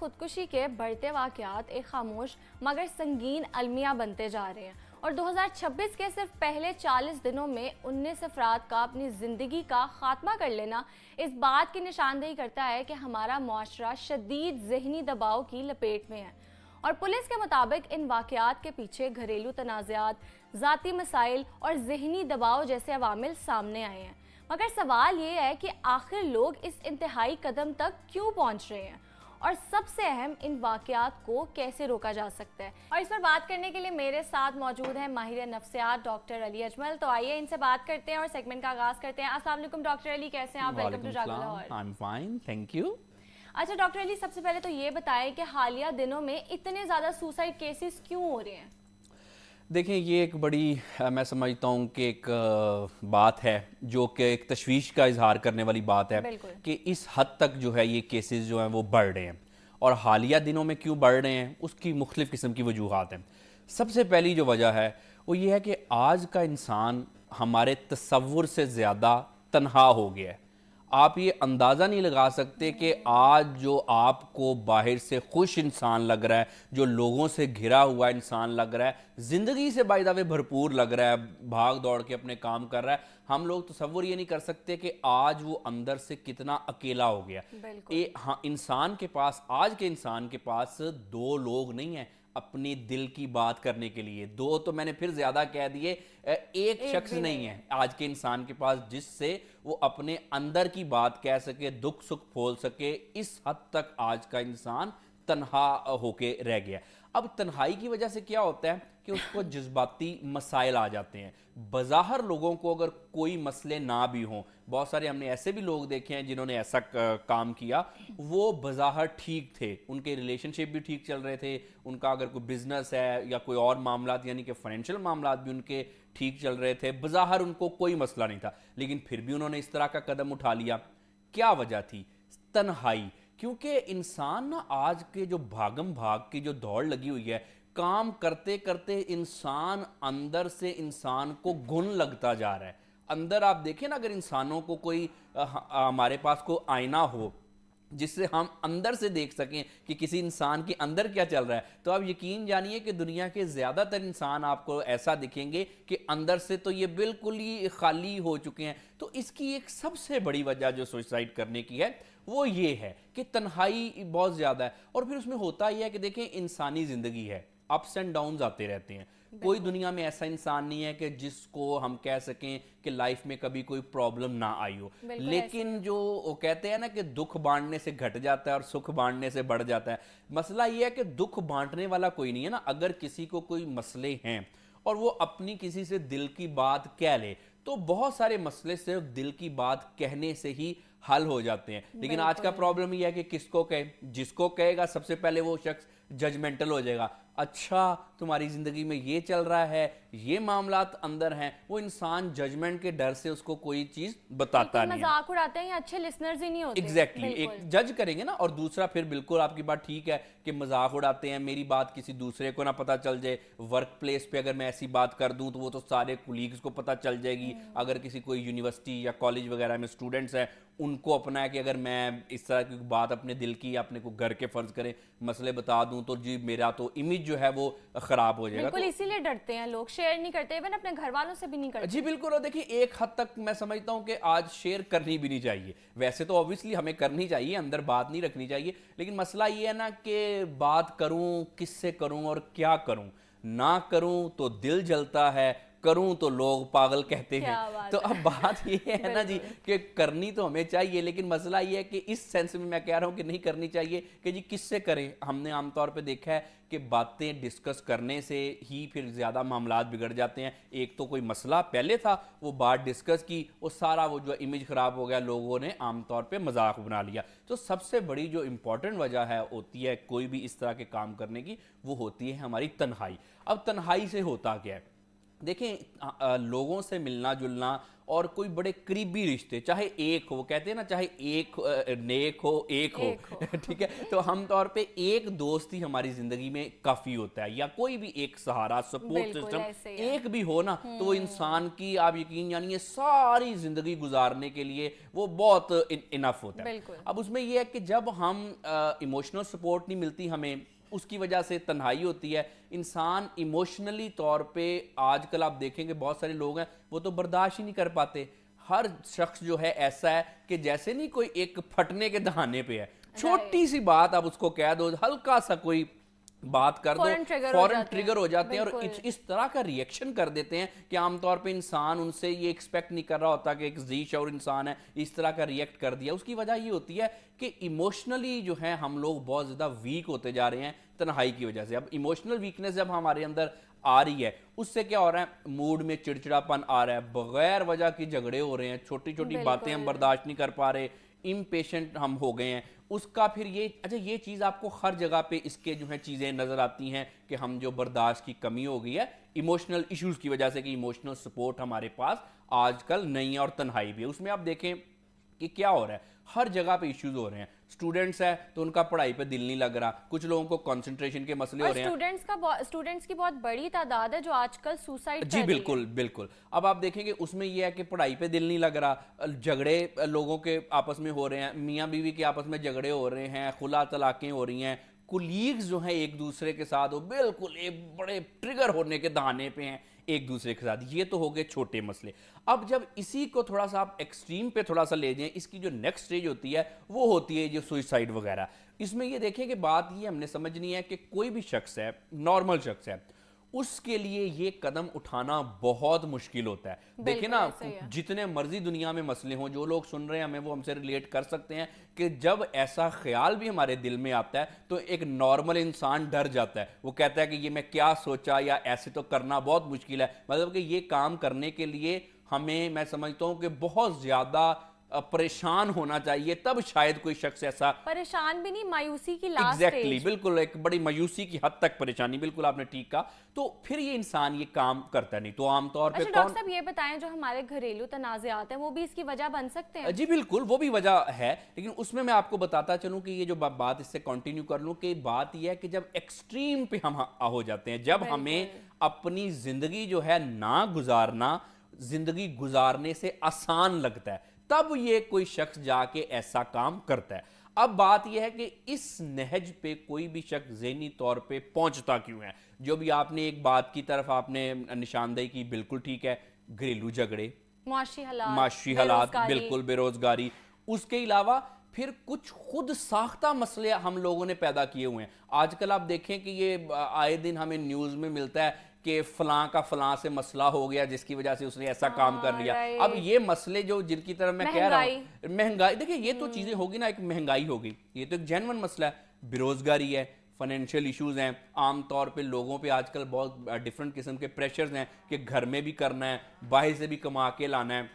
خودکشی کے بڑھتے واقعات ایک خاموش مگر سنگین المیہ بنتے جا رہے ہیں اور 2026 کے صرف پہلے 40 دنوں میں 19 افراد کا اپنی زندگی کا خاتمہ کر لینا اس بات کی نشاندہی کرتا ہے کہ ہمارا معاشرہ شدید ذہنی دباؤ کی لپیٹ میں ہے۔ اور پولیس کے مطابق ان واقعات کے پیچھے گھریلو تنازعات، ذاتی مسائل اور ذہنی دباؤ جیسے عوامل سامنے آئے ہیں۔ مگر سوال یہ ہے کہ آخر لوگ اس انتہائی قدم تک کیوں پہنچ رہے ہیں اور سب سے اہم ان واقعات کو کیسے روکا جا سکتا ہے۔ اور اس پر بات کرنے کے لیے میرے ساتھ موجود ہیں ماہر نفسیات ڈاکٹر علی اجمل۔ تو آئیے ان سے بات کرتے ہیں اور سیگمنٹ کا آغاز کرتے ہیں۔ السلام علیکم ڈاکٹر علی، کیسے ہیں آپ؟ Welcome to Jaago Lahore. I'm fine, thank you. اچھا ڈاکٹر علی، سب سے پہلے تو یہ بتائیں کہ حالیہ دنوں میں اتنے زیادہ سوسائڈ کیسز کیوں ہو رہے ہیں؟ دیکھیں، یہ ایک بڑی میں سمجھتا ہوں کہ ایک بات ہے جو کہ ایک تشویش کا اظہار کرنے والی بات ہے کہ اس حد تک جو ہے یہ کیسز جو ہیں وہ بڑھ رہے ہیں، اور حالیہ دنوں میں کیوں بڑھ رہے ہیں اس کی مختلف قسم کی وجوہات ہیں۔ سب سے پہلی جو وجہ ہے وہ یہ ہے کہ آج کا انسان ہمارے تصور سے زیادہ تنہا ہو گیا ہے۔ آپ یہ اندازہ نہیں لگا سکتے کہ آج جو آپ کو باہر سے خوش انسان لگ رہا ہے، جو لوگوں سے گھرا ہوا انسان لگ رہا ہے، زندگی سے بائی دا وے بھرپور لگ رہا ہے، بھاگ دوڑ کے اپنے کام کر رہا ہے، ہم لوگ تصور یہ نہیں کر سکتے کہ آج وہ اندر سے کتنا اکیلا ہو گیا۔ انسان کے پاس، آج کے انسان کے پاس دو لوگ نہیں ہیں اپنی دل کی بات کرنے کے لیے۔ دو تو میں نے پھر زیادہ کہہ دیے، ایک شخص نہیں ہے آج کے انسان کے پاس جس سے وہ اپنے اندر کی بات کہہ سکے، دکھ سکھ پھول سکے۔ اس حد تک آج کا انسان تنہا ہو کے رہ گیا۔ اب تنہائی کی وجہ سے کیا ہوتا ہے کہ اس کو جذباتی مسائل آ جاتے ہیں۔ بظاہر لوگوں کو اگر کوئی مسئلے نہ بھی ہوں، بہت سارے ہم نے ایسے بھی لوگ دیکھے ہیں جنہوں نے ایسا کام کیا، وہ بظاہر ٹھیک تھے، ان کے ریلیشن شپ بھی ٹھیک چل رہے تھے، ان کا اگر کوئی بزنس ہے یا کوئی اور معاملات یعنی کہ فائنینشیل معاملات بھی ان کے ٹھیک چل رہے تھے، بظاہر ان کو کوئی مسئلہ نہیں تھا، لیکن پھر بھی انہوں نے اس طرح کا قدم اٹھا لیا۔ کیا وجہ تھی؟ تنہائی۔ کیونکہ انسان نا آج کے جو بھاگم بھاگ کی جو دوڑ لگی ہوئی ہے، کام کرتے کرتے انسان اندر سے انسان کو گن لگتا جا رہا ہے۔ اندر آپ دیکھیں نا، اگر انسانوں کو کوئی ہمارے پاس کوئی آئینہ ہو جس سے ہم اندر سے دیکھ سکیں کہ کسی انسان کے اندر کیا چل رہا ہے، تو آپ یقین جانیے کہ دنیا کے زیادہ تر انسان آپ کو ایسا دکھیں گے کہ اندر سے تو یہ بالکل ہی خالی ہو چکے ہیں۔ تو اس کی ایک سب سے بڑی وجہ جو سوسائڈ کرنے کی ہے وہ یہ ہے کہ تنہائی بہت زیادہ ہے۔ اور پھر اس میں ہوتا یہ ہے کہ دیکھیں، انسانی زندگی ہے، اپس اینڈ ڈاؤنز آتے رہتے ہیں۔ کوئی دنیا میں ایسا انسان نہیں ہے کہ جس کو ہم کہہ سکیں کہ لائف میں کبھی کوئی پرابلم نہ آئی ہو، لیکن جو وہ کہتے ہیں نا کہ دکھ بانٹنے سے گھٹ جاتا ہے اور سکھ بانٹنے سے بڑھ جاتا ہے۔ مسئلہ یہ ہے کہ دکھ بانٹنے والا کوئی نہیں ہے نا۔ اگر کسی کو کوئی مسئلے ہیں اور وہ اپنی کسی سے دل کی بات کہہ لے تو بہت سارے مسئلے صرف دل کی بات کہنے سے ہی حل ہو جاتے ہیں۔ لیکن آج کا پرابلم یہ ہے کہ کس کو کہے، جس کو کہے گا سب سے پہلے وہ شخص ججمنٹل ہو جائے گا۔ اچھا، تمہاری زندگی میں یہ چل رہا ہے، یہ معاملات اندر ہیں، وہ انسان ججمنٹ کے ڈر سے اس کو کوئی چیز بتاتا نہیں ہے۔ مذاق اڑاتے ہیں یا اچھے لسنرز ہی نہیں ہوتے۔ ایگزیکٹلی، ایک جج کریں گے نا۔ اور دوسرا پھر بالکل آپ کی بات ٹھیک ہے کہ مذاق اڑاتے ہیں، میری بات کسی دوسرے کو نہ پتہ چل جائے۔ ورک پلیس پہ اگر میں ایسی بات کر دوں تو وہ تو سارے کولیگز کو پتہ چل جائے گی۔ اگر کسی کوئی یونیورسٹی یا کالج وغیرہ میں اسٹوڈنٹس ہیں، ان کو اپنا ہے کہ اگر میں اس طرح کی بات اپنے دل کی یا اپنے کو گھر کے فرض کریں مسئلے بتا دوں تو جی میرا تو امیج جو ہے وہ خراب ہو جائے گا۔ بالکل اسی لیے ڈرتے ہیں لوگ، شیئر نہیں کرتے، ایون اپنے گھر والوں سے بھی نہیں کرتے۔ جی بالکل۔ اور دیکھیں، ایک حد تک میں سمجھتا ہوں کہ آج شیئر کرنی بھی نہیں چاہیے۔ ویسے تو obviously ہمیں کرنی چاہیے، اندر بات نہیں رکھنی چاہیے، لیکن مسئلہ یہ ہے نا کہ بات کروں کس سے کروں اور کیا کروں۔ نہ کروں تو دل جلتا ہے، کروں تو لوگ پاگل کہتے ہیں۔ تو اب بات یہ ہے نا جی کہ کرنی تو ہمیں چاہیے، لیکن مسئلہ یہ ہے کہ اس سینس میں کہہ رہا ہوں کہ نہیں کرنی چاہیے کہ جی کس سے کریں۔ ہم نے عام طور پہ دیکھا ہے کہ باتیں ڈسکس کرنے سے ہی پھر زیادہ معاملات بگڑ جاتے ہیں۔ ایک تو کوئی مسئلہ پہلے تھا، وہ بات ڈسکس کی، وہ سارا وہ جو امیج خراب ہو گیا، لوگوں نے عام طور پہ مذاق بنا لیا۔ تو سب سے بڑی جو امپورٹنٹ وجہ ہے ہوتی ہے کوئی بھی اس طرح کے کام کرنے کی، وہ ہوتی ہے ہماری تنہائی۔ اب تنہائی سے ہوتا کیا ہے؟ देखें लोगों से मिलना जुलना और कोई बड़े करीबी रिश्ते, चाहे एक हो, वो कहते हैं ना, चाहे एक नेक हो एक हो ठीक है, तो हम तौर पे एक दोस्त ही हमारी जिंदगी में काफी होता है, या कोई भी एक सहारा सपोर्ट सिस्टम एक भी हो ना, तो वो इंसान की आप यकीन जानिए सारी जिंदगी गुजारने के लिए वो बहुत इनफ होता है। अब उसमें ये है कि जब हम इमोशनल सपोर्ट नहीं मिलती हमें, उसकी वजह से तन्हाई होती है, इंसान इमोशनली तौर पे आजकल आप देखेंगे बहुत सारे लोग हैं वो तो बर्दाश्त ही नहीं कर पाते। हर शख्स जो है ऐसा है कि जैसे नहीं कोई एक फटने के दहाने पे है, छोटी सी बात आप उसको कह दो, हल्का सा कोई बात कर दो, फौरन ट्रिगर हो जाते हैं और इस तरह का रिएक्शन कर देते हैं कि आमतौर पे इंसान उनसे ये एक्सपेक्ट नहीं कर रहा होता कि एक जी शऊर इंसान है इस तरह का रिएक्ट कर दिया। उसकी वजह ये होती है कि इमोशनली जो है हम लोग बहुत ज़्यादा वीक होते जा रहे हैं तन्हाई की वजह से। अब इमोशनल वीकनेस जब हमारे अंदर आ रही है, उससे क्या हो रहा है, मूड में चिड़चिड़ापन आ रहा है, बगैर वजह की झगड़े हो रहे हैं, छोटी छोटी बातें हम बर्दाश्त नहीं कर पा रहे, इम्पेशेंट हम हो गए हैं। उसका फिर ये अच्छा ये चीज़ आपको हर जगह पे इसके जो है चीज़ें नज़र आती हैं कि हम जो बर्दाश्त की कमी हो गई है इमोशनल इश्यूज़ की वजह से, कि इमोशनल सपोर्ट हमारे पास आजकल नहीं है और तन्हाई भी है। उसमें आप देखें कि क्या हो रहा है, हर जगह पे इश्यूज हो रहे हैं। स्टूडेंट्स है तो उनका पढ़ाई पे दिल नहीं लग रहा, कुछ लोगों को कंसंट्रेशन के मसले हो रहे हैं। स्टूडेंट्स की बहुत बड़ी तादाद है जो आजकल सुसाइड जी बिल्कुल बिल्कुल। अब आप देखेंगे उसमें यह है कि पढ़ाई पे दिल नहीं लग रहा, झगड़े लोगों के आपस में हो रहे हैं, मियाँ बीवी के आपस में झगड़े हो रहे हैं, खुला तलाकें हो रही हैं, कुलीग्स जो हैं एक दूसरे के साथ वो बिल्कुल एक बड़े ट्रिगर होने के दहाने पे हैं एक दूसरे के साथ। ये तो हो गए छोटे मसले। अब जब इसी को थोड़ा सा आप एक्सट्रीम पे थोड़ा सा ले जाएं, इसकी जो नेक्स्ट स्टेज होती है वो होती है जो सुसाइड वगैरह। इसमें ये देखें कि बात ये हमने समझनी है कि कोई भी शख्स है, नॉर्मल शख्स है, उसके लिए ये कदम उठाना बहुत मुश्किल होता है। देखिए ना, जितने मर्जी दुनिया में मसले हों, जो लोग सुन रहे हैं हमें वो हमसे रिलेट कर सकते हैं कि जब ऐसा ख्याल भी हमारे दिल में आता है तो एक नॉर्मल इंसान डर जाता है। वो कहता है कि ये मैं क्या सोचा, या ऐसे तो करना बहुत मुश्किल है। मतलब कि ये काम करने के लिए हमें, मैं समझता हूँ कि बहुत ज्यादा परेशान होना चाहिए, तब शायद कोई शख्स ऐसा, परेशान भी नहीं, मायूसी की लास्ट एग्जैक्टली बिल्कुल, एक बड़ी मायूसी की हद तक परेशानी, बिल्कुल आपने ठीक कहा। तो फिर ये इंसान ये काम करता नहीं। तो आमतौर पे डॉक्टर साहब ये बताएं, जो हमारे घरेलू तनाज़ात हैं वो भी इसकी वजह बन सकते हैं? जी बिल्कुल, वो भी वजह है, लेकिन उसमें मैं आपको बताता चलूं कि ये जो बात इससे कंटिन्यू कर लूं कि बात ये है कि जब एक्सट्रीम पे हम हो जाते हैं, जब हमें अपनी जिंदगी जो है ना गुजारना जिंदगी गुजारने से आसान लगता है, तब ये कोई शख्स जाके ऐसा काम करता है। अब बात यह है कि इस नहज पे कोई भी शख्स ज़हनी तौर पे पहुंचता क्यों है। जो भी आपने एक बात की तरफ आपने निशानदेही की, बिल्कुल ठीक है, घरेलू झगड़े, माशी हालात, बिल्कुल बेरोजगारी, उसके अलावा फिर कुछ खुद साख्ता मसले हम लोगों ने पैदा किए हुए हैं। आजकल आप देखें कि ये आए दिन हमें न्यूज़ में मिलता है कि फलां का फलां से मसला हो गया जिसकी वजह से उसने ऐसा काम कर लिया। अब ये मसले जो जिनकी तरफ मैं कह रहा हूँ, महंगाई, देखिए ये तो चीजें होगी ना, एक महंगाई होगी, ये तो एक जेन्युइन मसला है, बेरोजगारी है, फाइनेंशियल इश्यूज हैं, आमतौर पे लोगों पे आजकल बहुत डिफरेंट किस्म के प्रेशर्स हैं कि घर में भी करना है, बाहर से भी कमा के लाना है,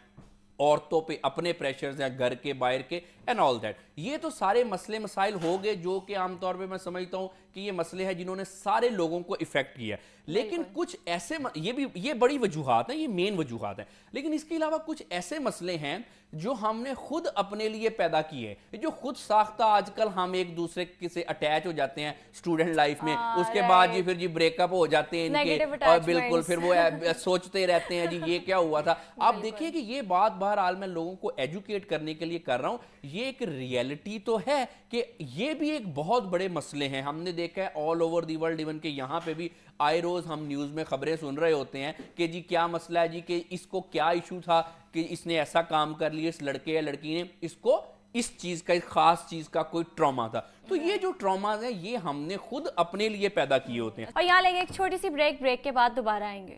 औरतों पे अपने प्रेशर्स हैं घर के बाहर के, एंड ऑल दैट। ये तो सारे मसले मसाइल हो गए जो कि आमतौर पे मैं समझता हूँ कि ये मसले हैं जिन्होंने सारे लोगों को इफेक्ट किया। लेकिन कुछ ऐसे ये बड़ी वजूहात हैं, ये मेन वजूहात हैं, लेकिन इसके अलावा कुछ ऐसे मसले हैं जो हमने खुद अपने लिए पैदा किए, जो खुद साख्ता। आजकल हम एक दूसरे से अटैच हो जाते हैं स्टूडेंट लाइफ में, उसके बाद जी फिर जी ब्रेकअप हो जाते हैं इनके, और बिल्कुल फिर वो सोचते रहते हैं जी ये क्या हुआ था। आप देखिए कि ये बात बहरहाल मैं लोगों को एजुकेट करने के लिए कर रहा हूँ। ये एक रियलिटी तो है कि ये भी एक बहुत बड़े मसले हैं। हमने देखा है all over the world, even के यहाँ पे भी आए रोज हम न्यूज़ में खबरें सुन रहे होते हैं कि जी क्या मसला है जी, कि इसको क्या इशू था कि इसने ऐसा काम कर लिया, इस लड़के या लड़की ने, इसको इस चीज का, इस खास चीज का कोई ट्रॉमा था। तो ये जो ट्रॉमाज हैं ये हमने खुद अपने लिए पैदा किए होते हैं। और यहाँ लेंगे एक छोटी सी ब्रेक के बाद दोबारा आएंगे।